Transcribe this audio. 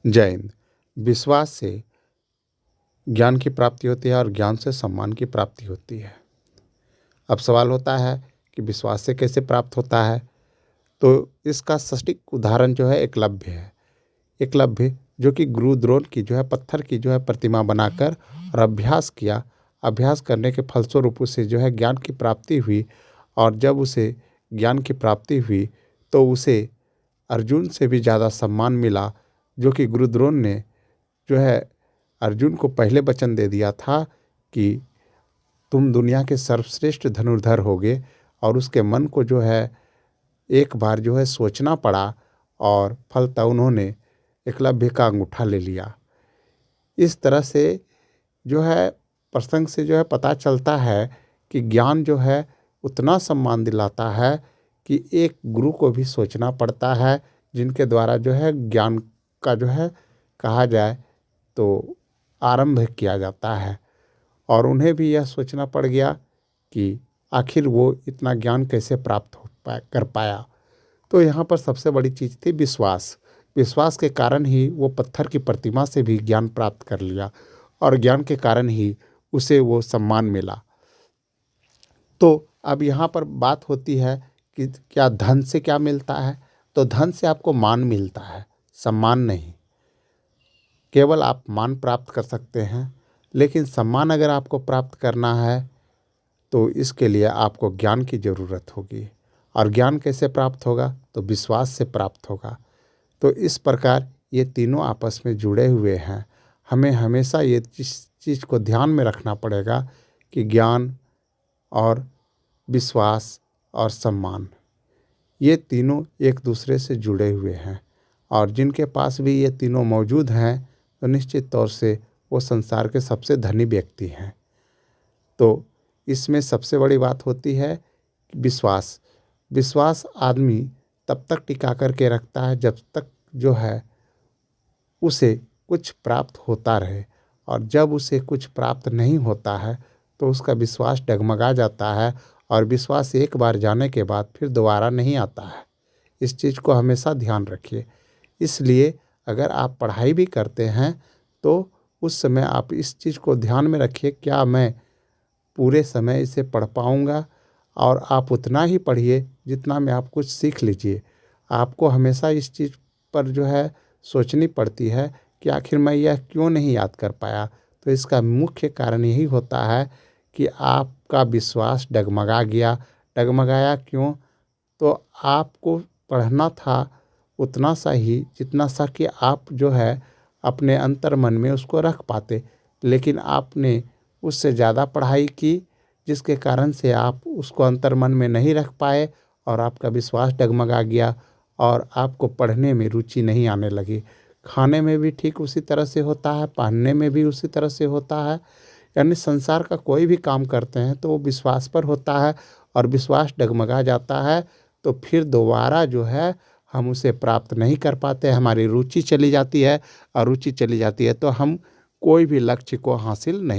जय हिंद। विश्वास से ज्ञान की प्राप्ति होती है और ज्ञान से सम्मान की प्राप्ति होती है। अब सवाल होता है कि विश्वास से कैसे प्राप्त होता है। तो इसका सटीक उदाहरण जो है एकलव्य है। एकलव्य जो कि गुरु द्रोण की जो है पत्थर की जो है प्रतिमा बनाकर और अभ्यास किया। अभ्यास करने के फलस्वरूप उसे जो है ज्ञान की प्राप्ति हुई। और जब उसे ज्ञान की प्राप्ति हुई तो उसे अर्जुन से भी ज़्यादा सम्मान मिला, जो कि गुरु द्रोण ने जो है अर्जुन को पहले वचन दे दिया था कि तुम दुनिया के सर्वश्रेष्ठ धनुर्धर होगे। और उसके मन को जो है एक बार जो है सोचना पड़ा और फलतः उन्होंने एकलव्य का अंगूठा ले लिया। इस तरह से जो है प्रसंग से जो है पता चलता है कि ज्ञान जो है उतना सम्मान दिलाता है कि एक गुरु को भी सोचना पड़ता है, जिनके द्वारा जो है ज्ञान का जो है कहा जाए तो आरंभ किया जाता है। और उन्हें भी यह सोचना पड़ गया कि आखिर वो इतना ज्ञान कैसे प्राप्त कर पाया। तो यहाँ पर सबसे बड़ी चीज़ थी विश्वास। विश्वास के कारण ही वो पत्थर की प्रतिमा से भी ज्ञान प्राप्त कर लिया और ज्ञान के कारण ही उसे वो सम्मान मिला। तो अब यहाँ पर बात होती है कि क्या धन से क्या मिलता है। तो धन से आपको मान मिलता है, सम्मान नहीं। केवल आप मान प्राप्त कर सकते हैं, लेकिन सम्मान अगर आपको प्राप्त करना है तो इसके लिए आपको ज्ञान की ज़रूरत होगी। और ज्ञान कैसे प्राप्त होगा? तो विश्वास से प्राप्त होगा। तो इस प्रकार ये तीनों आपस में जुड़े हुए हैं। हमें हमेशा ये चीज़ को ध्यान में रखना पड़ेगा कि ज्ञान और विश्वास और सम्मान, ये तीनों एक दूसरे से जुड़े हुए हैं। और जिनके पास भी ये तीनों मौजूद हैं तो निश्चित तौर से वो संसार के सबसे धनी व्यक्ति हैं। तो इसमें सबसे बड़ी बात होती है विश्वास। विश्वास आदमी तब तक टिका करके रखता है जब तक जो है उसे कुछ प्राप्त होता रहे। और जब उसे कुछ प्राप्त नहीं होता है तो उसका विश्वास डगमगा जाता है। और विश्वास एक बार जाने के बाद फिर दोबारा नहीं आता है। इस चीज़ को हमेशा ध्यान रखिए। इसलिए अगर आप पढ़ाई भी करते हैं तो उस समय आप इस चीज़ को ध्यान में रखिए, क्या मैं पूरे समय इसे पढ़ पाऊँगा। और आप उतना ही पढ़िए जितना में आप कुछ सीख लीजिए। आपको हमेशा इस चीज़ पर जो है सोचनी पड़ती है कि आखिर मैं यह क्यों नहीं याद कर पाया। तो इसका मुख्य कारण यही होता है कि आपका विश्वास डगमगा गया। डगमगाया क्यों? तो आपको पढ़ना था उतना सा ही जितना सा कि आप जो है अपने अंतर मन में उसको रख पाते, लेकिन आपने उससे ज़्यादा पढ़ाई की, जिसके कारण से आप उसको अंतर मन में नहीं रख पाए और आपका विश्वास डगमगा गया और आपको पढ़ने में रुचि नहीं आने लगी। खाने में भी ठीक उसी तरह से होता है, पहनने में भी उसी तरह से होता है। यानी संसार का कोई भी काम करते हैं तो वो विश्वास पर होता है। और विश्वास डगमगा जाता है तो फिर दोबारा जो है हम उसे प्राप्त नहीं कर पाते। हमारी रुचि चली जाती है और रुचि चली जाती है तो हम कोई भी लक्ष्य को हासिल नहीं